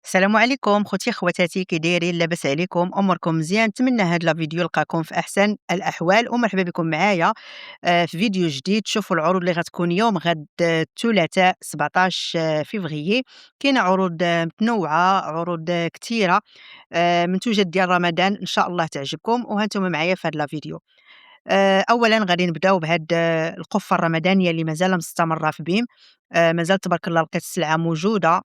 السلام عليكم خوتي خواتاتي، كي دايرين؟ لاباس عليكم؟ اموركم مزيان؟ نتمنى هاد لا فيديو يلقاكم في احسن الاحوال، ومرحبا بكم معايا في فيديو جديد. شوفوا العروض اللي غتكون يوم غد الثلاثاء 17 فيفغيي. كاينه عروض متنوعه، عروض كثيره، منتوجات ديال رمضان ان شاء الله تعجبكم، وهانتم معايا في هاد لا فيديو. اولا غادي نبداو بهاد القفه الرمضانيه اللي مازال مستمره في بيم. مازال تبارك الله لقيت السلعه موجوده.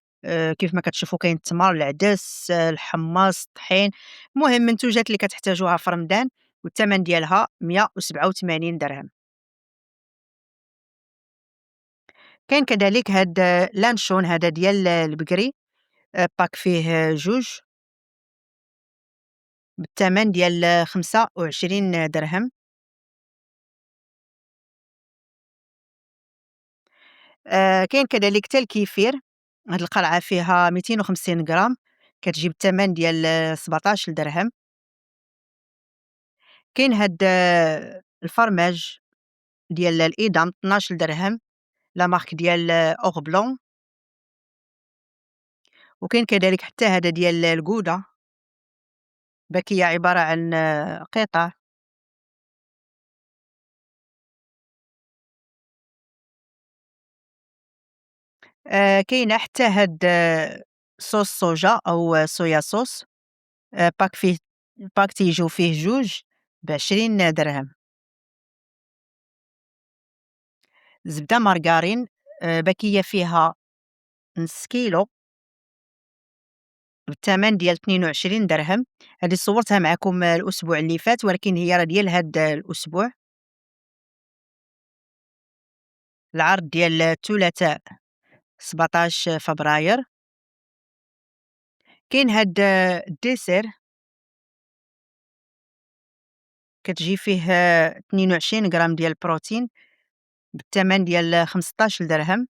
كيف ما كتشوفوا كاين التمر، العدس، الحمص، الطحين، المهم منتوجات اللي كتحتاجوها في رمضان، والثمن ديالها 187 درهم. كاين كذلك هاد لانشون هذا ديال البقري، باك فيه جوج بالثمن ديال 25 درهم. كاين كذلك حتى الكيفير، هاد القرعة فيها 250 غرام، كتجي بالثمن ديال 17 درهم. كاين هاد الفرماج ديال الإدام 12 درهم، لا مارك ديال أوغ بلون. وكاين كذلك حتى هذا ديال الجودة، باكية عبارة عن قطع. كاينة حتى هاد صوص صوجا أو صويا صوص، باك فيه باك تيجيو فيه جوج ب20 درهم. زبدة مارغرين، باكية فيها نص كيلو بالثمن ديال 22 درهم. هذه صورتها معكم الأسبوع اللي فات، ولكن هي راه ديال هاد الأسبوع. العرض ديال الثلاثاء 17 فبراير. كاين هاد الديسير، كتجي فيه 22 غرام ديال البروتين بالثمن ديال 15 درهم.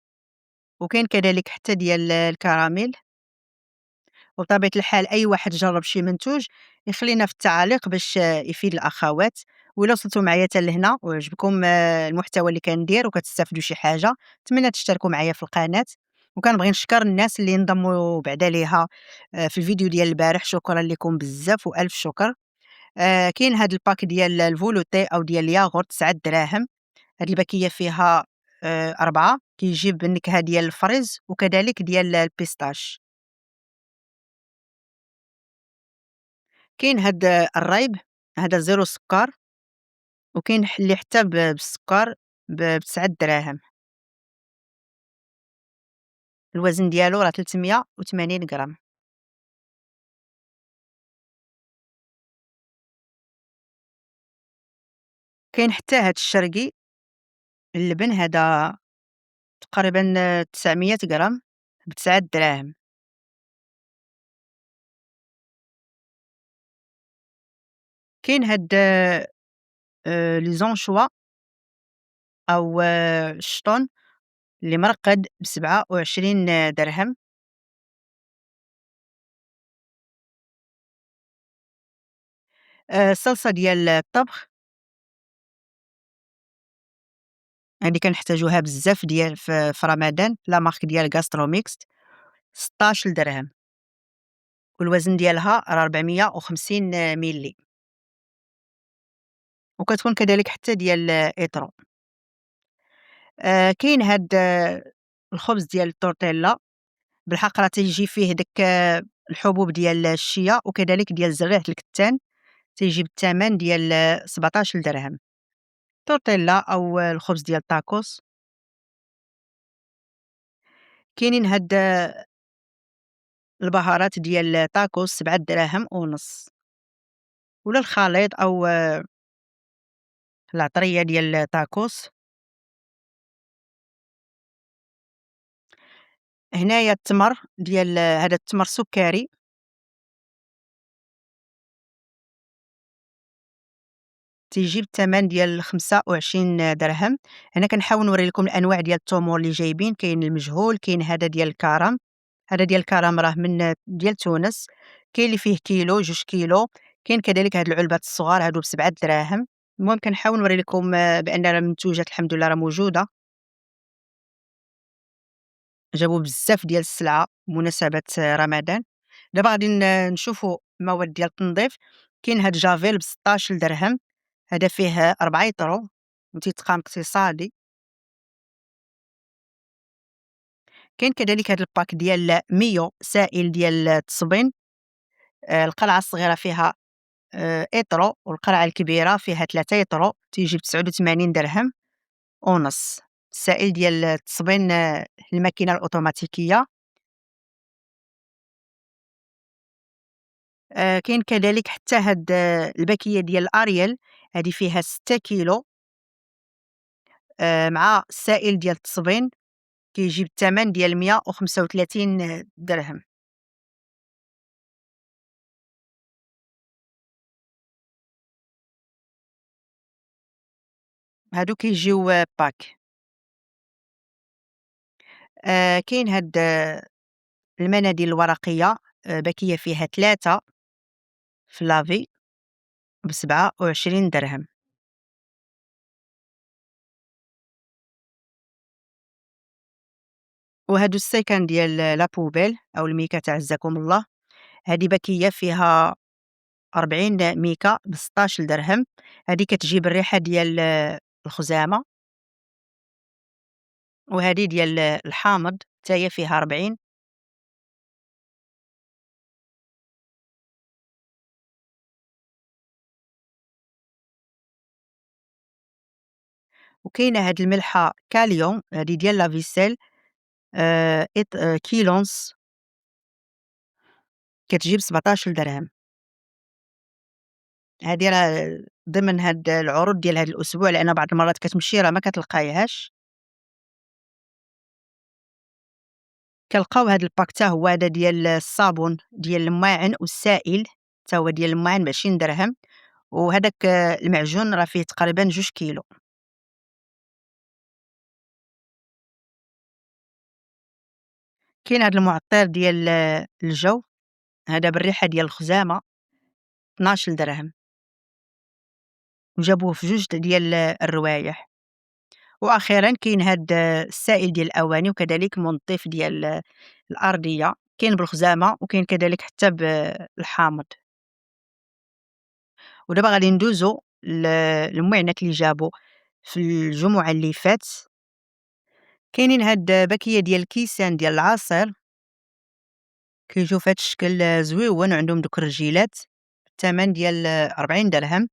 وكاين كذلك حتى ديال الكراميل. وبطبيعة الحال أي واحد جرّب شي منتوج يخلينا في التعاليق باش يفيد الأخوات. وإلا وصلتوا معايا حتى لهنا وعجبكم المحتوى اللي كندير وكتستافدوا شي حاجة، نتمنى تشتركوا معايا في القناة. وكنبغي نشكر الناس اللي انضموا بعدا ليها في الفيديو ديال البارح، شكرًا لكم بزاف وألف شكر. كاين هاد الباك ديال الفولوتي أو ديال الياغورت 9 دراهم. هاد الباكية فيها 4، كيجي بالنكهة ديال الفريز وكذلك ديال البيستاش. كاين هاد الرايب، هذا زيرو سكر، وكاين اللي حتى بالسكر ب9 دراهم. الوزن ديالو راه 380 غرام. كاين حتى هاد الشرقي اللبن، هذا تقريبا 900 غرام ب9 دراهم. كاين هاد لي زونشوا أو الشطون اللي مرقد ب27 درهم. الصلصة ديال الطبخ، هادي كنحتاجوها بزاف ديال في رمضان، لا مارك ديال غاستروميكس 16 درهم. والوزن ديالها راه 450 ملي. وكتكون كذلك حتى ديال إترو. كاين هاد الخبز ديال التورتيلا، بالحق راه تيجي فيه داك الحبوب ديال الشيا وكذلك ديال زريعة الكتان، تيجي بالثمن ديال 17 درهم. تورتيلا أو الخبز ديال التاكوس. كاينين هاد البهارات ديال التاكوس 7 دراهم ونص. ولا الخليط أو العطرية ديال التاكوس. هنايا التمر ديال هذا التمر سكري، تيجي بالثمن ديال 25 درهم. هنا كنحاول نوري لكم الأنواع ديال التمور اللي جايبين. كاين المجهول، كاين هذا ديال الكرم. هذا ديال الكرم راه من ديال تونس. كاين اللي فيه كيلو، 2 كيلو. كاين كذلك هاد العلبات الصغار هادو ب7 دراهم. المهم كنحاول نوري لكم بأن راه المنتوجات الحمد لله راه موجودة. جابوا بزاف ديال السلعة بمناسبة رمضان. دابا غادي نشوفوا المواد ديال التنظيف. كاين هاد جافيل ب16 درهم، هذا فيه 4 يطرو وتيتقان اقتصادي. كاين كذلك هاد الباك ديال ميو سائل ديال التصبين. القرعة الصغيرة فيها إيطرو، والقرعة الكبيرة فيها 3 يطرو، تيجي ب89 درهم ونص. السائل ديال التصبين الماكينة الأوتوماتيكية. كاين كذلك حتى هاد الباكية ديال أرييل، هادي فيها 6 كيلو مع السائل ديال التصبين، كيجي بالثمن ديال 135 درهم. هادو كيجيو باك. كاين هاد المناديل الورقية، باكية فيها 3 في لافي ب27 درهم. وهادو السيكان ديال لا بوبيل أو الميكا تعزكم الله، هادي باكية فيها 40 ميكا ب16 درهم. هادي كتجي بالريحة ديال الخزامة. وهادي ديال الحامض حتى هي فيها 40. وكاينة هاد الملحة كاليوم، هادي ديال لافيسيل كيلونز، كتجي ب17 درهم. هادي راه ضمن هاد العروض ديال هاد الأسبوع، لأن بعض المرات كتمشي راه ما كتلقايهاش. كنلقاو هاد الباك تا هو هذا ديال الصابون ديال الماعن والسائل، تا هو ديال الماعن ب20 درهم. وهداك المعجون راه فيه تقريبا 2 كيلو. كاين هاد المعطر ديال الجو، هذا بالريحة ديال الخزامة 12 درهم، وجابوه في 2 ديال الروايح. وأخيرا كاين هاد السائل ديال الأواني وكذلك منظف ديال الأرضية، كاين بالخزامة وكاين كذلك حتى بالحامض. ودابا غادي ندوزو للمعنات اللي جابو في الجمعة اللي فات. كاينين هاد باكية ديال الكيسان ديال العصير، كيجيو في هاد الشكل زويون وعندهم دوك الرجيلات، الثمن ديال 40 درهم.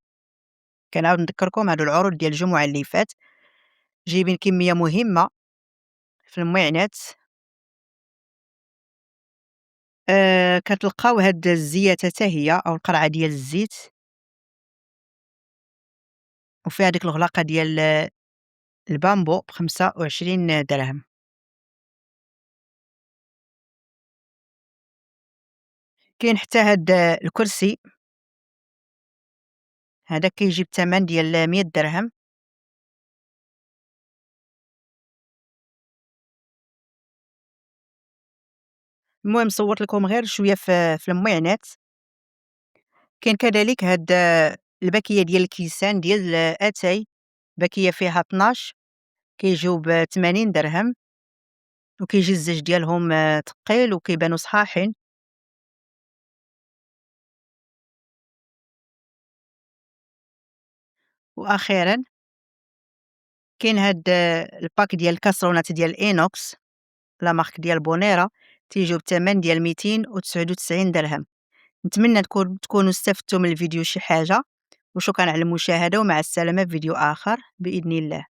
كنعاود نذكركم هادو العروض ديال الجمعة اللي فات، جايبين كمية مهمة في المعنات. كتلقاو هاد الزياتة حتى هي أو القرعة ديال الزيت، وفيها ديك الغلاقة ديال البامبو ب25 درهم. كاين حتى هاد الكرسي، هذا كيجي بثمن ديال 100 درهم. المهم صورت لكم غير شوية في المعنات. كاين كذلك هاد الباكية ديال الكيسان ديال أتاي، باكية فيها 12، كيجيو ب80 درهم، وكيجي الزاج ديالهم ثقيل وكيبانو صحاحين. وأخيرا كاين هاد الباك ديال الكاسرونات ديال الإينوكس، لا مارك ديال بونيرا، تيجيو بثمن ديال 299 درهم. نتمنى تكونوا استفدتوا من الفيديو شي حاجة، وشكرا على المشاهدة، ومع السلامة في فيديو آخر بإذن الله.